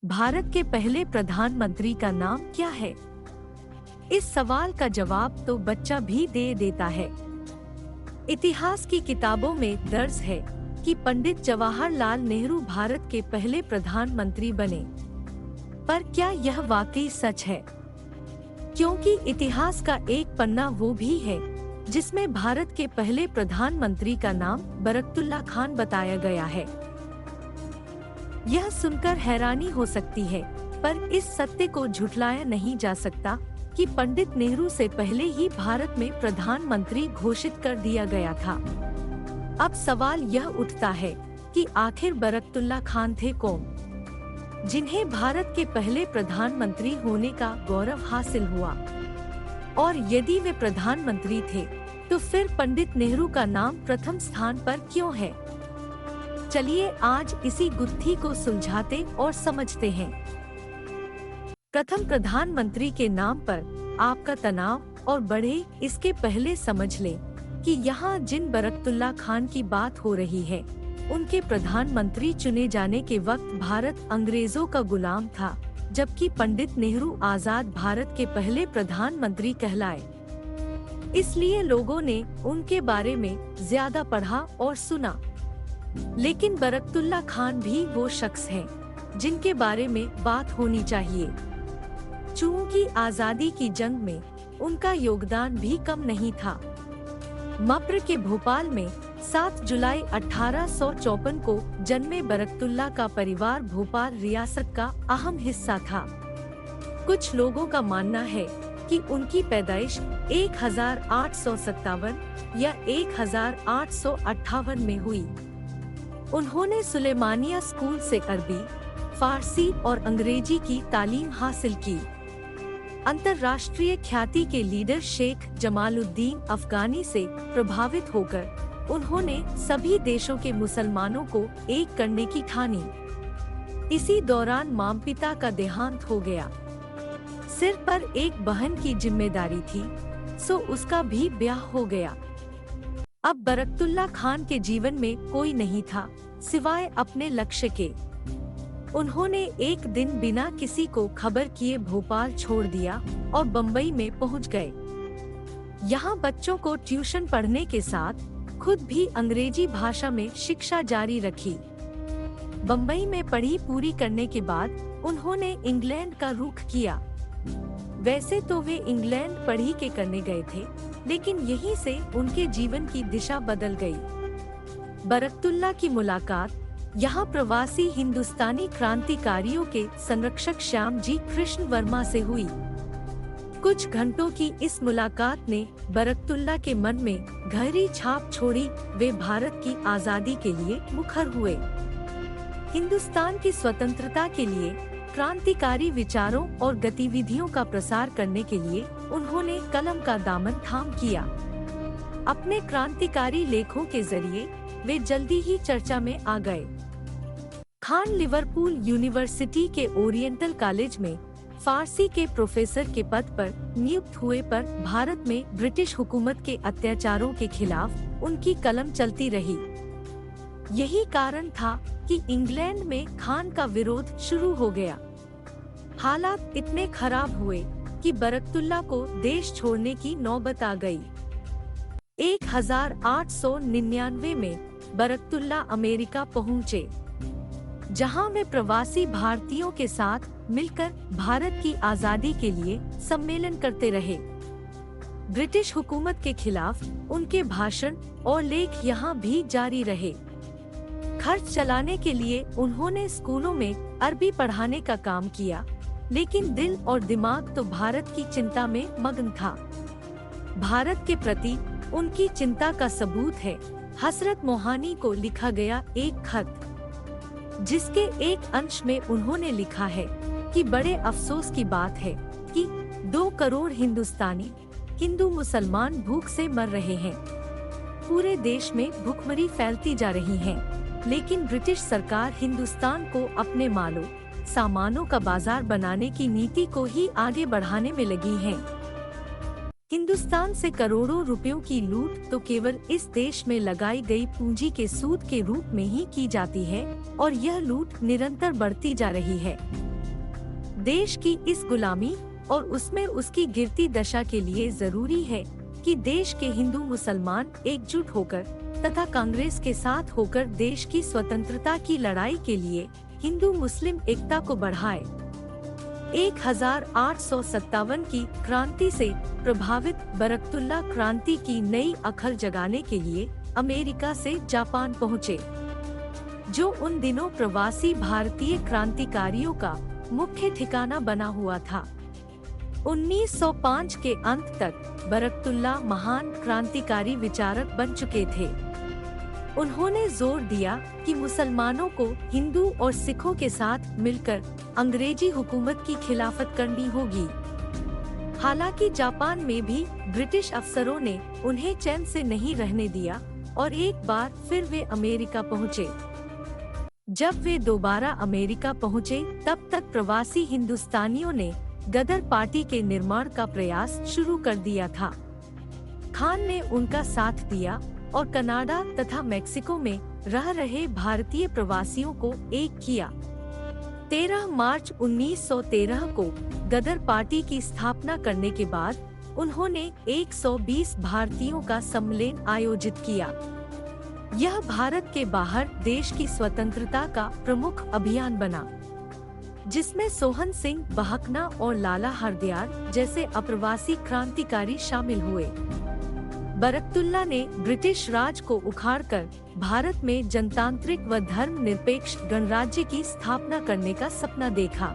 भारत के पहले प्रधानमंत्री का नाम क्या है? इस सवाल का जवाब तो बच्चा भी दे देता है। इतिहास की किताबों में दर्ज है कि पंडित जवाहरलाल नेहरू भारत के पहले प्रधानमंत्री बने। पर क्या यह वाकई सच है? क्योंकि इतिहास का एक पन्ना वो भी है जिसमें भारत के पहले प्रधानमंत्री का नाम बरकतुल्लाह खान बताया गया है। यह सुनकर हैरानी हो सकती है, पर इस सत्य को झुठलाया नहीं जा सकता कि पंडित नेहरू से पहले ही भारत में प्रधानमंत्री घोषित कर दिया गया था। अब सवाल यह उठता है कि आखिर बरकतुल्लाह खान थे कौन, जिन्हें भारत के पहले प्रधानमंत्री होने का गौरव हासिल हुआ? और यदि वे प्रधानमंत्री थे, तो फिर पंडित नेहरू का नाम प्रथम स्थान पर क्यों है? चलिए आज इसी गुत्थी को सुलझाते और समझते हैं। प्रथम प्रधानमंत्री के नाम पर आपका तनाव और बढ़े, इसके पहले समझ लें कि यहाँ जिन बरकतुल्लाह खान की बात हो रही है, उनके प्रधानमंत्री चुने जाने के वक्त भारत अंग्रेजों का गुलाम था, जबकि पंडित नेहरू आजाद भारत के पहले प्रधानमंत्री कहलाए। इसलिए लोगों ने उनके बारे में ज्यादा पढ़ा और सुना। लेकिन बरकतुल्लाह खान भी वो शख्स हैं जिनके बारे में बात होनी चाहिए। चूंकि आजादी की जंग में उनका योगदान भी कम नहीं था। मप्र के भोपाल में 7 जुलाई 1854 को जन्मे बरकतुल्लाह का परिवार भोपाल रियासत का अहम हिस्सा था। कुछ लोगों का मानना है कि उनकी पैदाइश 1857 या 1858 में हुई। उन्होंने सुलेमानिया स्कूल से अरबी, फारसी और अंग्रेजी की तालीम हासिल की। अंतर्राष्ट्रीय ख्याति के लीडर शेख जमालुद्दीन अफगानी से प्रभावित होकर उन्होंने सभी देशों के मुसलमानों को एक करने की ठानी। इसी दौरान मामपिता का देहांत हो गया। सिर पर एक बहन की जिम्मेदारी थी, सो उसका भी ब्याह हो गया। अब बरकतुल्लाह खान के जीवन में कोई नहीं था सिवाय अपने लक्ष्य के। उन्होंने एक दिन बिना किसी को खबर किए भोपाल छोड़ दिया और बम्बई में पहुंच गए। यहाँ बच्चों को ट्यूशन पढ़ने के साथ खुद भी अंग्रेजी भाषा में शिक्षा जारी रखी। बम्बई में पढ़ी पूरी करने के बाद उन्होंने इंग्लैंड का रुख किया। वैसे तो वे इंग्लैंड पढ़ी के करने गए थे, लेकिन यहीं से उनके जीवन की दिशा बदल गई। बरकतुल्लाह की मुलाकात यहाँ प्रवासी हिंदुस्तानी क्रांतिकारियों के संरक्षक श्याम जी कृष्ण वर्मा से हुई। कुछ घंटों की इस मुलाकात ने बरकतुल्लाह के मन में गहरी छाप छोड़ी। वे भारत की आजादी के लिए मुखर हुए। हिंदुस्तान की स्वतंत्रता के लिए क्रांतिकारी विचारों और गतिविधियों का प्रसार करने के लिए उन्होंने कलम का दामन थाम किया। अपने क्रांतिकारी लेखों के जरिए वे जल्दी ही चर्चा में आ गए। खान लिवरपूल यूनिवर्सिटी के ओरिएंटल कॉलेज में फारसी के प्रोफेसर के पद पर नियुक्त हुए, पर भारत में ब्रिटिश हुकूमत के अत्याचारों के खिलाफ उनकी कलम चलती रही। यही कारण था कि इंग्लैंड में खान का विरोध शुरू हो गया। हालात इतने खराब हुए कि बरकतुल्लाह को देश छोड़ने की नौबत आ गई। 1899 में बरकतुल्लाह अमेरिका पहुंचे, जहां वे प्रवासी भारतीयों के साथ मिलकर भारत की आजादी के लिए सम्मेलन करते रहे। ब्रिटिश हुकूमत के खिलाफ उनके भाषण और लेख यहाँ भी जारी रहे। खर्च चलाने के लिए उन्होंने स्कूलों में अरबी पढ़ाने का काम किया, लेकिन दिल और दिमाग तो भारत की चिंता में मग्न था। भारत के प्रति उनकी चिंता का सबूत है हसरत मोहानी को लिखा गया एक खत, जिसके एक अंश में उन्होंने लिखा है कि बड़े अफसोस की बात है कि 2 करोड़ हिंदुस्तानी हिंदू मुसलमान भूख से मर रहे हैं। पूरे देश में भुखमरी फैलती जा रही है, लेकिन ब्रिटिश सरकार हिंदुस्तान को अपने मालों सामानों का बाजार बनाने की नीति को ही आगे बढ़ाने में लगी है। हिंदुस्तान से करोड़ों रुपयों की लूट तो केवल इस देश में लगाई गई पूंजी के सूद के रूप में ही की जाती है, और यह लूट निरंतर बढ़ती जा रही है। देश की इस गुलामी और उसमें उसकी गिरती दशा के लिए जरूरी है कि देश के हिंदू मुसलमान एकजुट होकर तथा कांग्रेस के साथ होकर देश की स्वतंत्रता की लड़ाई के लिए हिंदू मुस्लिम एकता को बढ़ाए। 1857 की क्रांति से प्रभावित बरकतुल्ला क्रांति की नई अखर जगाने के लिए अमेरिका से जापान पहुँचे, जो उन दिनों प्रवासी भारतीय क्रांतिकारियों का मुख्य ठिकाना बना हुआ था। 1905 के अंत तक बरकतुल्ला महान क्रांतिकारी विचारक बन चुके थे। उन्होंने जोर दिया कि मुसलमानों को हिंदू और सिखों के साथ मिलकर अंग्रेजी हुकूमत की खिलाफत करनी होगी। हालांकि जापान में भी ब्रिटिश अफसरों ने उन्हें चैन से नहीं रहने दिया और एक बार फिर वे अमेरिका पहुँचे। जब वे दोबारा अमेरिका पहुँचे तब तक प्रवासी हिंदुस्तानियों ने गदर पार्टी के निर्माण का प्रयास शुरू कर दिया था। खान ने उनका साथ दिया और कनाडा तथा मेक्सिको में रह रहे भारतीय प्रवासियों को एक किया। 13 मार्च 1913 को गदर पार्टी की स्थापना करने के बाद उन्होंने 120 भारतीयों का सम्मेलन आयोजित किया। यह भारत के बाहर देश की स्वतंत्रता का प्रमुख अभियान बना, जिसमें सोहन सिंह बहकना और लाला हरदयाल जैसे अप्रवासी क्रांतिकारी शामिल हुए। बरकतुल्ला ने ब्रिटिश राज को उखाड़कर भारत में जनतांत्रिक व धर्मनिरपेक्ष गणराज्य की स्थापना करने का सपना देखा।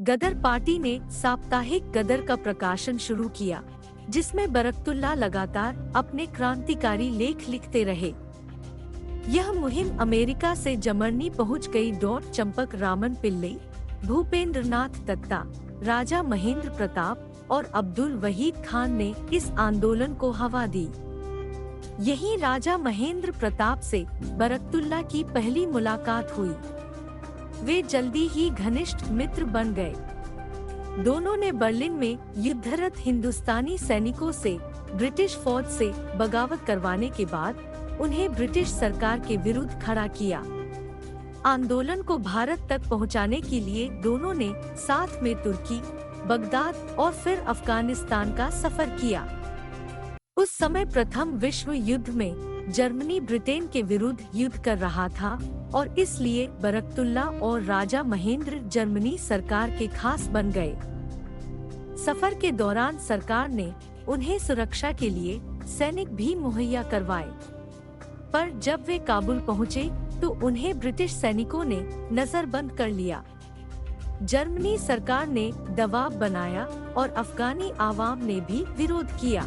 गदर पार्टी ने साप्ताहिक गदर का प्रकाशन शुरू किया, जिसमें बरकतुल्ला लगातार अपने क्रांतिकारी लेख लिखते रहे। यह मुहिम अमेरिका से जर्मनी पहुंच गई। चंपक रामन पिल्लई, भूपेंद्र नाथ दत्ता, राजा महेंद्र प्रताप और अब्दुल वहीद खान ने इस आंदोलन को हवा दी। यही राजा महेंद्र प्रताप से बरकतुल्ला की पहली मुलाकात हुई। वे जल्दी ही घनिष्ठ मित्र बन गए। दोनों ने बर्लिन में युद्धरत हिंदुस्तानी सैनिकों से ब्रिटिश फौज से बगावत करवाने के बाद उन्हें ब्रिटिश सरकार के विरुद्ध खड़ा किया। आंदोलन को भारत तक पहुंचाने के लिए दोनों ने साथ में तुर्की, बगदाद और फिर अफगानिस्तान का सफर किया। उस समय प्रथम विश्व युद्ध में जर्मनी ब्रिटेन के विरुद्ध युद्ध कर रहा था और इसलिए बरकतुल्ला और राजा महेंद्र जर्मनी सरकार के खास बन गए। सफर के दौरान सरकार ने उन्हें सुरक्षा के लिए सैनिक भी मुहैया करवाए, पर जब वे काबुल पहुँचे तो उन्हें ब्रिटिश सैनिकों ने नजरबंद कर लिया। जर्मनी सरकार ने दबाव बनाया और अफगानी आवाम ने भी विरोध किया।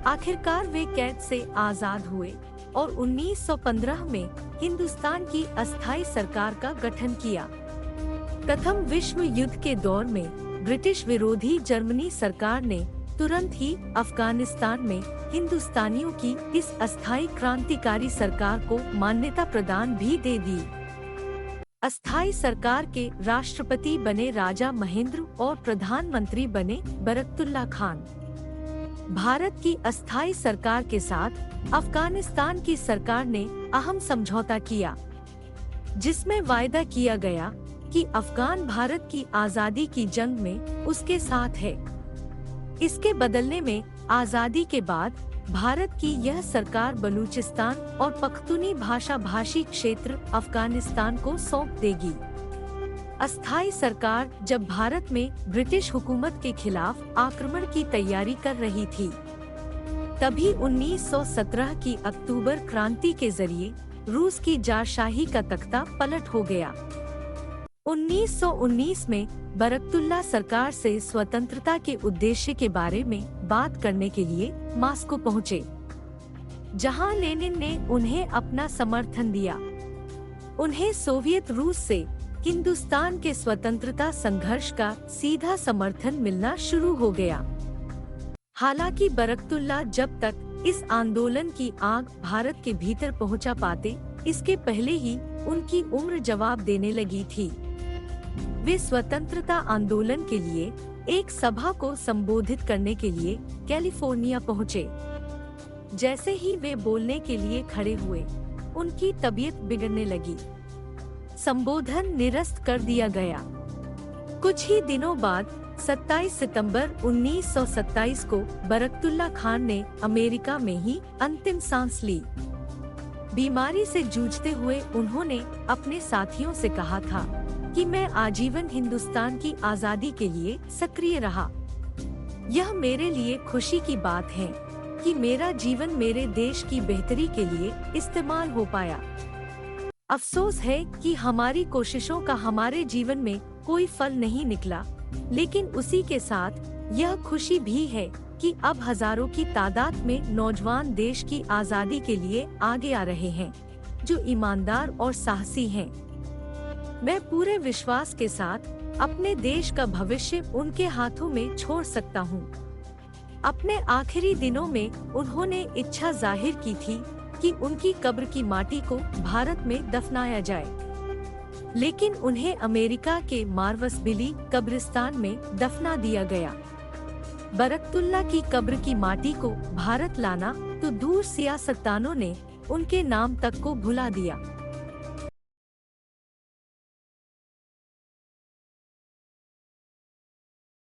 आखिरकार वे कैद से आजाद हुए और 1915 में हिंदुस्तान की अस्थायी सरकार का गठन किया। प्रथम विश्व युद्ध के दौर में ब्रिटिश विरोधी जर्मनी सरकार ने तुरंत ही अफगानिस्तान में हिंदुस्तानियों की इस अस्थायी क्रांतिकारी सरकार को मान्यता प्रदान भी दे दी। अस्थायी सरकार के राष्ट्रपति बने राजा महेंद्र और प्रधानमंत्री बने बरकतुल्ला खान। भारत की अस्थायी सरकार के साथ अफगानिस्तान की सरकार ने अहम समझौता किया, जिसमें वायदा किया गया कि अफगान भारत की आजादी की जंग में उसके साथ है। इसके बदले में आजादी के बाद भारत की यह सरकार बलूचिस्तान और पख्तूनी भाषा भाषी क्षेत्र अफगानिस्तान को सौंप देगी। अस्थायी सरकार जब भारत में ब्रिटिश हुकूमत के खिलाफ आक्रमण की तैयारी कर रही थी, तभी 1917 की अक्टूबर क्रांति के जरिए रूस की जारशाही का तख्ता पलट हो गया। 1919 में बरकतुल्ला सरकार से स्वतंत्रता के उद्देश्य के बारे में बात करने के लिए मास्को पहुँचे, जहां लेनिन ने उन्हें अपना समर्थन दिया। उन्हें सोवियत रूस से हिंदुस्तान के स्वतंत्रता संघर्ष का सीधा समर्थन मिलना शुरू हो गया। हालांकि बरकतुल्ला जब तक इस आंदोलन की आग भारत के भीतर पहुंचा पाते, इसके पहले ही उनकी उम्र जवाब देने लगी थी। वे स्वतंत्रता आंदोलन के लिए एक सभा को संबोधित करने के लिए कैलिफोर्निया पहुंचे। जैसे ही वे बोलने के लिए खड़े हुए, उनकी तबीयत बिगड़ने लगी। संबोधन निरस्त कर दिया गया। कुछ ही दिनों बाद 27 सितंबर 1927 को बरकतुल्ला खान ने अमेरिका में ही अंतिम सांस ली। बीमारी से जूझते हुए उन्होंने अपने साथियों से कहा था कि मैं आजीवन हिंदुस्तान की आज़ादी के लिए सक्रिय रहा। यह मेरे लिए खुशी की बात है कि मेरा जीवन मेरे देश की बेहतरी के लिए इस्तेमाल हो पाया। अफसोस है कि हमारी कोशिशों का हमारे जीवन में कोई फल नहीं निकला, लेकिन उसी के साथ यह खुशी भी है कि अब हजारों की तादाद में नौजवान देश की आज़ादी के लिए आगे आ रहे हैं, जो ईमानदार और साहसी हैं। मैं पूरे विश्वास के साथ अपने देश का भविष्य उनके हाथों में छोड़ सकता हूँ। अपने आखिरी दिनों में उन्होंने इच्छा जाहिर की थी कि उनकी कब्र की माटी को भारत में दफनाया जाए, लेकिन उन्हें अमेरिका के मार्वसविली कब्रिस्तान में दफना दिया गया। बरकतुल्ला की कब्र की माटी को भारत लाना तो दूर सियासतदानों ने उनके नाम तक को भुला दिया।